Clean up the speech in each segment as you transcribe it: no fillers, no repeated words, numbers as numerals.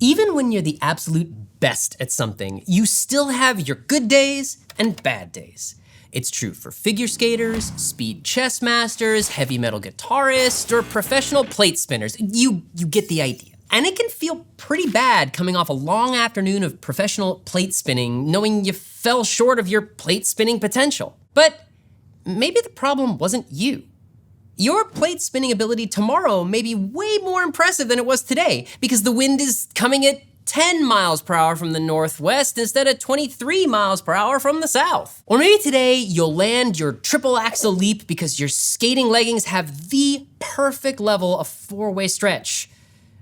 Even when you're the absolute best at something, you still have your good days and bad days. It's true for figure skaters, speed chess masters, heavy metal guitarists, or professional plate spinners. You get the idea. And it can feel pretty bad coming off a long afternoon of professional plate spinning, knowing you fell short of your plate spinning potential. But maybe the problem wasn't you. Your plate spinning ability tomorrow may be way more impressive than it was today because the wind is coming at 10 miles per hour from the northwest instead of 23 miles per hour from the south. Or maybe today you'll land your triple axel leap because your skating leggings have the perfect level of four-way stretch,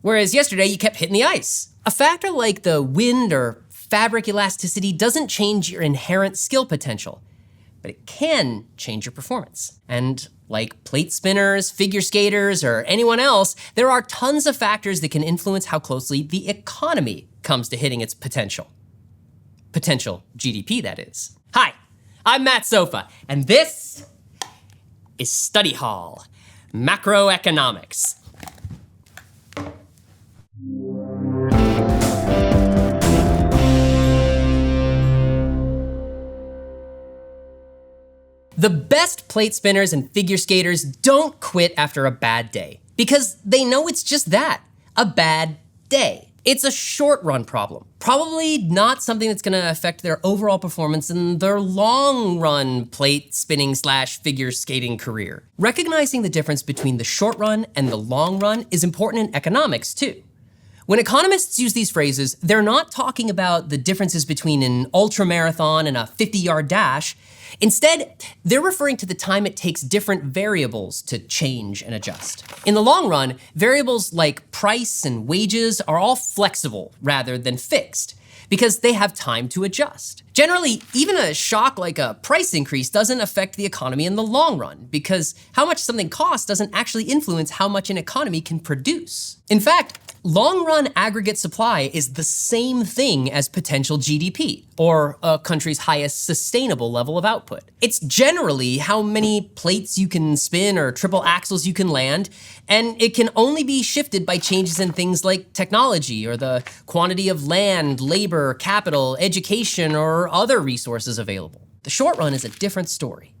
whereas yesterday you kept hitting the ice. A factor like the wind or fabric elasticity doesn't change your inherent skill potential, but it can change your performance. And like plate spinners, figure skaters, or anyone else, there are tons of factors that can influence how closely the economy comes to hitting its potential. Potential GDP, that is. Hi, I'm Matt Sofa, and this is Study Hall, Macroeconomics. The best plate spinners and figure skaters don't quit after a bad day because they know it's just that, a bad day. It's a short-run problem, probably not something that's gonna affect their overall performance in their long-run plate spinning / figure skating career. Recognizing the difference between the short run and the long run is important in economics too. When economists use these phrases, they're not talking about the differences between an ultramarathon and a 50-yard dash. Instead, they're referring to the time it takes different variables to change and adjust. In the long run, variables like price and wages are all flexible rather than fixed because they have time to adjust. Generally, even a shock like a price increase doesn't affect the economy in the long run because how much something costs doesn't actually influence how much an economy can produce. In fact, long-run aggregate supply is the same thing as potential GDP, or a country's highest sustainable level of output. It's generally how many plates you can spin or triple axles you can land, and it can only be shifted by changes in things like technology or the quantity of land, labor, capital, education, or other resources available. The short run is a different story.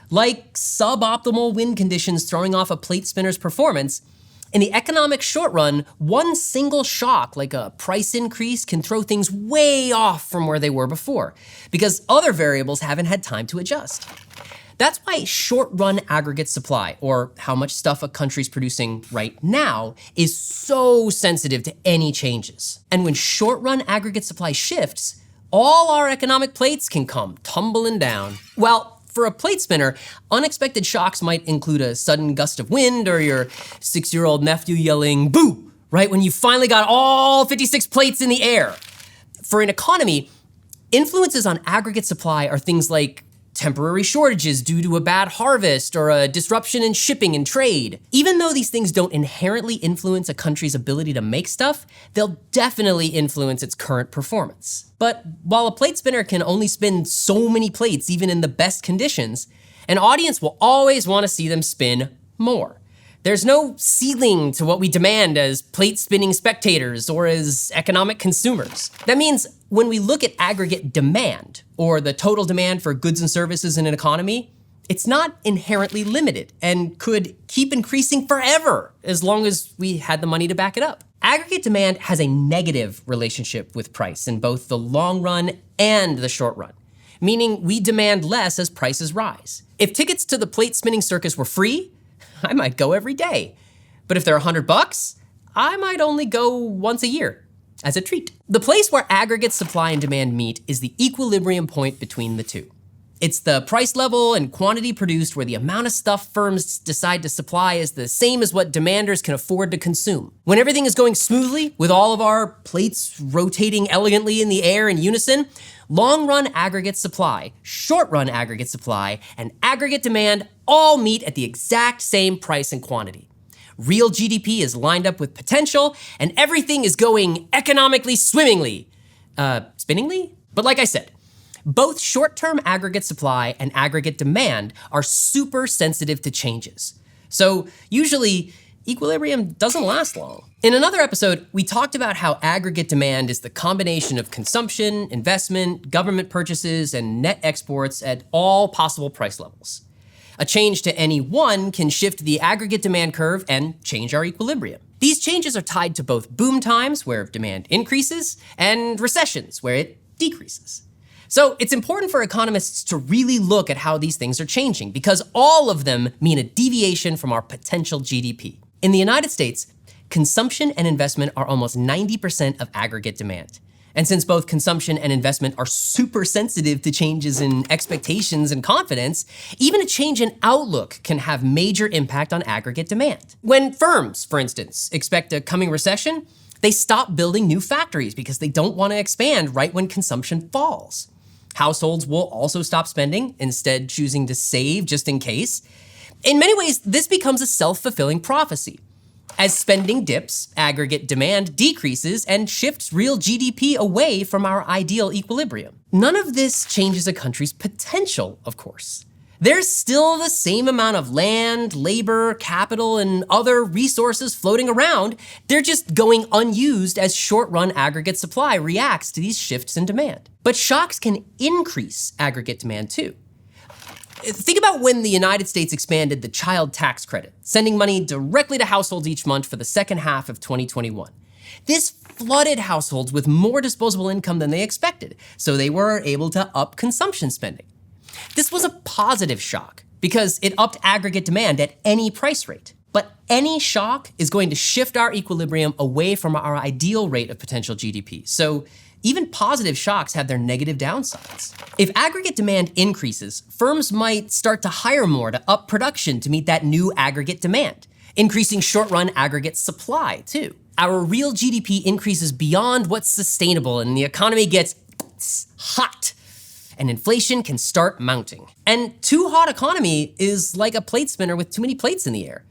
Like suboptimal wind conditions throwing off a plate spinner's performance, in the economic short run, one single shock, like a price increase, can throw things way off from where they were before, because other variables haven't had time to adjust. That's why short-run aggregate supply, or how much stuff a country's producing right now, is so sensitive to any changes. And when short-run aggregate supply shifts, all our economic plates can come tumbling down. Well, for a plate spinner, unexpected shocks might include a sudden gust of wind or your 6-year-old nephew yelling, "Boo!" right when you finally got all 56 plates in the air. For an economy, influences on aggregate supply are things like temporary shortages due to a bad harvest or a disruption in shipping and trade. Even though these things don't inherently influence a country's ability to make stuff, they'll definitely influence its current performance. But while a plate spinner can only spin so many plates even in the best conditions, an audience will always want to see them spin more. There's no ceiling to what we demand as plate spinning spectators or as economic consumers. That means when we look at aggregate demand, or the total demand for goods and services in an economy, it's not inherently limited and could keep increasing forever as long as we had the money to back it up. Aggregate demand has a negative relationship with price in both the long run and the short run, meaning we demand less as prices rise. If tickets to the plate spinning circus were free, I might go every day. But if they're $100, I might only go once a year as a treat. The place where aggregate supply and demand meet is the equilibrium point between the two. It's the price level and quantity produced where the amount of stuff firms decide to supply is the same as what demanders can afford to consume. When everything is going smoothly, with all of our plates rotating elegantly in the air in unison, long-run aggregate supply, short-run aggregate supply, and aggregate demand all meet at the exact same price and quantity. Real GDP is lined up with potential, and everything is going economically swimmingly. Spinningly? But like I said, both short-term aggregate supply and aggregate demand are super sensitive to changes. So usually, equilibrium doesn't last long. In another episode, we talked about how aggregate demand is the combination of consumption, investment, government purchases, and net exports at all possible price levels. A change to any one can shift the aggregate demand curve and change our equilibrium. These changes are tied to both boom times, where demand increases, and recessions, where it decreases. So it's important for economists to really look at how these things are changing, because all of them mean a deviation from our potential GDP. In the United States, consumption and investment are almost 90% of aggregate demand. And since both consumption and investment are super sensitive to changes in expectations and confidence, even a change in outlook can have major impact on aggregate demand. When firms, for instance, expect a coming recession, they stop building new factories because they don't want to expand right when consumption falls. Households will also stop spending, instead choosing to save just in case. In many ways, this becomes a self-fulfilling prophecy. As spending dips, aggregate demand decreases and shifts real GDP away from our ideal equilibrium. None of this changes a country's potential, of course. There's still the same amount of land, labor, capital, and other resources floating around. They're just going unused as short-run aggregate supply reacts to these shifts in demand. But shocks can increase aggregate demand too. Think about when the United States expanded the child tax credit, sending money directly to households each month for the second half of 2021. This flooded households with more disposable income than they expected, so they were able to up consumption spending. This was a positive shock because it upped aggregate demand at any price rate. But any shock is going to shift our equilibrium away from our ideal rate of potential GDP. So even positive shocks have their negative downsides. If aggregate demand increases, firms might start to hire more to up production to meet that new aggregate demand, increasing short-run aggregate supply too. Our real GDP increases beyond what's sustainable and the economy gets hot, and inflation can start mounting. And too hot economy is like a plate spinner with too many plates in the air.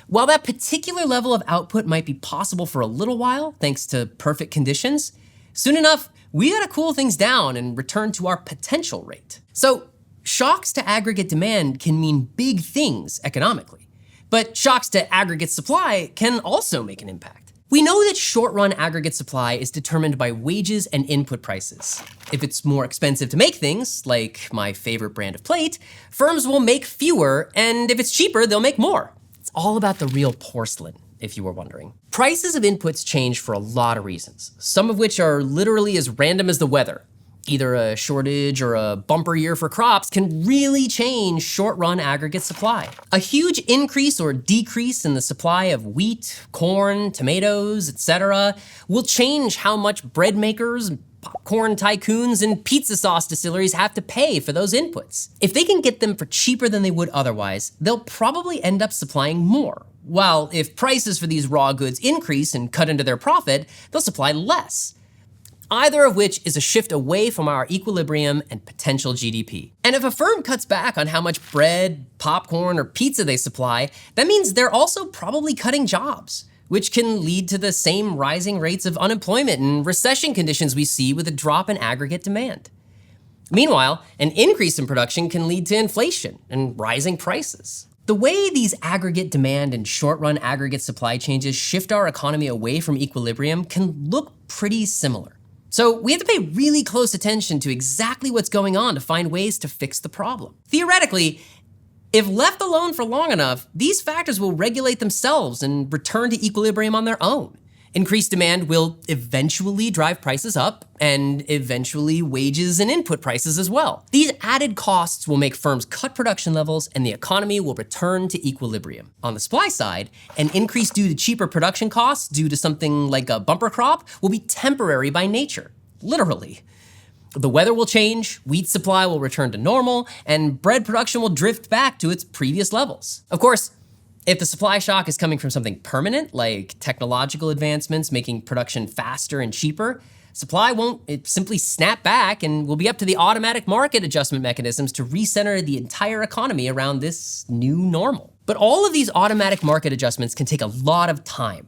While that particular level of output might be possible for a little while, thanks to perfect conditions, soon enough, we gotta cool things down and return to our potential rate. So shocks to aggregate demand can mean big things economically, but shocks to aggregate supply can also make an impact. We know that short-run aggregate supply is determined by wages and input prices. If it's more expensive to make things, like my favorite brand of plate, firms will make fewer, and if it's cheaper, they'll make more. It's all about the real porcelain, if you were wondering. Prices of inputs change for a lot of reasons, some of which are literally as random as the weather. Either a shortage or a bumper year for crops can really change short-run aggregate supply. A huge increase or decrease in the supply of wheat, corn, tomatoes, etc. will change how much bread makers, popcorn tycoons, and pizza sauce distilleries have to pay for those inputs. If they can get them for cheaper than they would otherwise, they'll probably end up supplying more. While if prices for these raw goods increase and cut into their profit, they'll supply less. Either of which is a shift away from our equilibrium and potential GDP. And if a firm cuts back on how much bread, popcorn, or pizza they supply, that means they're also probably cutting jobs, which can lead to the same rising rates of unemployment and recession conditions we see with a drop in aggregate demand. Meanwhile, an increase in production can lead to inflation and rising prices. The way these aggregate demand and short-run aggregate supply changes shift our economy away from equilibrium can look pretty similar. So we have to pay really close attention to exactly what's going on to find ways to fix the problem. Theoretically, if left alone for long enough, these factors will regulate themselves and return to equilibrium on their own. Increased demand will eventually drive prices up, and eventually wages and input prices as well. These added costs will make firms cut production levels and the economy will return to equilibrium. On the supply side, an increase due to cheaper production costs due to something like a bumper crop will be temporary by nature, literally. The weather will change, wheat supply will return to normal, and bread production will drift back to its previous levels. Of course, if the supply shock is coming from something permanent, like technological advancements making production faster and cheaper, supply won't simply snap back and will be up to the automatic market adjustment mechanisms to recenter the entire economy around this new normal. But all of these automatic market adjustments can take a lot of time.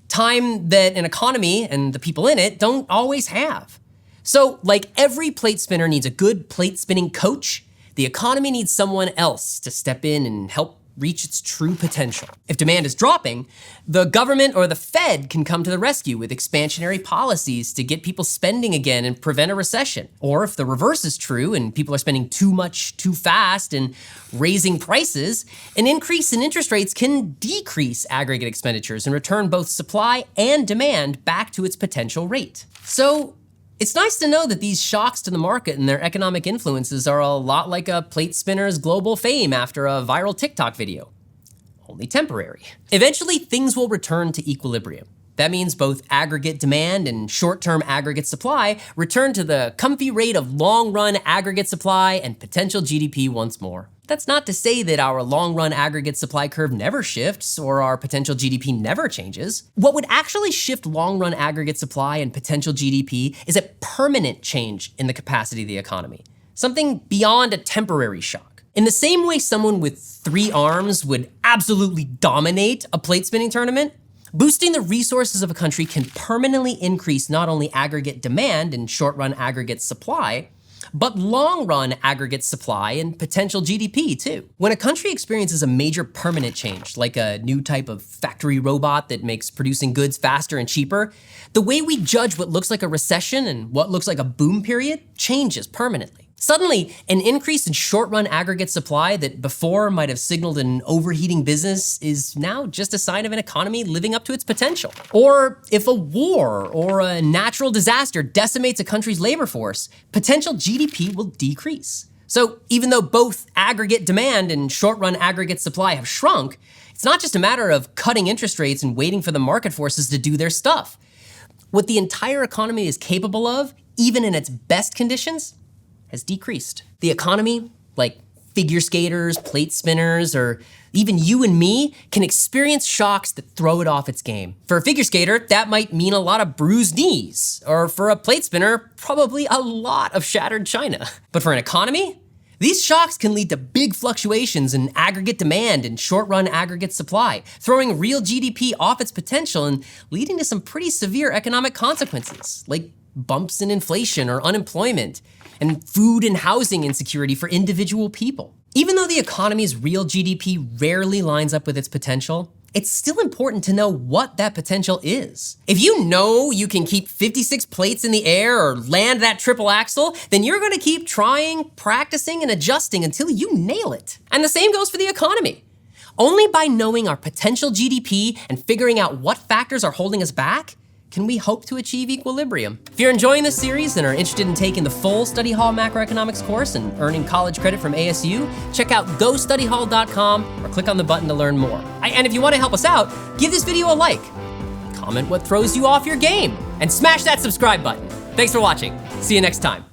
Time that an economy and the people in it don't always have. So, like every plate spinner needs a good plate spinning coach, the economy needs someone else to step in and help reach its true potential. If demand is dropping, the government or the Fed can come to the rescue with expansionary policies to get people spending again and prevent a recession. Or if the reverse is true and people are spending too much too fast and raising prices, an increase in interest rates can decrease aggregate expenditures and return both supply and demand back to its potential rate. So it's nice to know that these shocks to the market and their economic influences are a lot like a plate spinner's global fame after a viral TikTok video. Only temporary. Eventually, things will return to equilibrium. That means both aggregate demand and short-term aggregate supply return to the comfy rate of long-run aggregate supply and potential GDP once more. That's not to say that our long-run aggregate supply curve never shifts or our potential GDP never changes. What would actually shift long-run aggregate supply and potential GDP is a permanent change in the capacity of the economy, something beyond a temporary shock. In the same way someone with 3 arms would absolutely dominate a plate spinning tournament, boosting the resources of a country can permanently increase not only aggregate demand and short-run aggregate supply, but long-run aggregate supply and potential GDP too. When a country experiences a major permanent change, like a new type of factory robot that makes producing goods faster and cheaper, the way we judge what looks like a recession and what looks like a boom period changes permanently. Suddenly, an increase in short-run aggregate supply that before might have signaled an overheating business is now just a sign of an economy living up to its potential. Or if a war or a natural disaster decimates a country's labor force, potential GDP will decrease. So even though both aggregate demand and short-run aggregate supply have shrunk, it's not just a matter of cutting interest rates and waiting for the market forces to do their stuff. What the entire economy is capable of, even in its best conditions, has decreased. The economy, like figure skaters, plate spinners, or even you and me, can experience shocks that throw it off its game. For a figure skater, that might mean a lot of bruised knees, or for a plate spinner, probably a lot of shattered china. But for an economy, these shocks can lead to big fluctuations in aggregate demand and short-run aggregate supply, throwing real GDP off its potential and leading to some pretty severe economic consequences, like bumps in inflation or unemployment, and food and housing insecurity for individual people. Even though the economy's real GDP rarely lines up with its potential, it's still important to know what that potential is. If you know you can keep 56 plates in the air or land that triple axle, then you're gonna keep trying, practicing, and adjusting until you nail it. And the same goes for the economy. Only by knowing our potential GDP and figuring out what factors are holding us back can we hope to achieve equilibrium. If you're enjoying this series and are interested in taking the full Study Hall Macroeconomics course and earning college credit from ASU, check out gostudyhall.com or click on the button to learn more. And if you want to help us out, give this video a like, comment what throws you off your game, and smash that subscribe button. Thanks for watching. See you next time.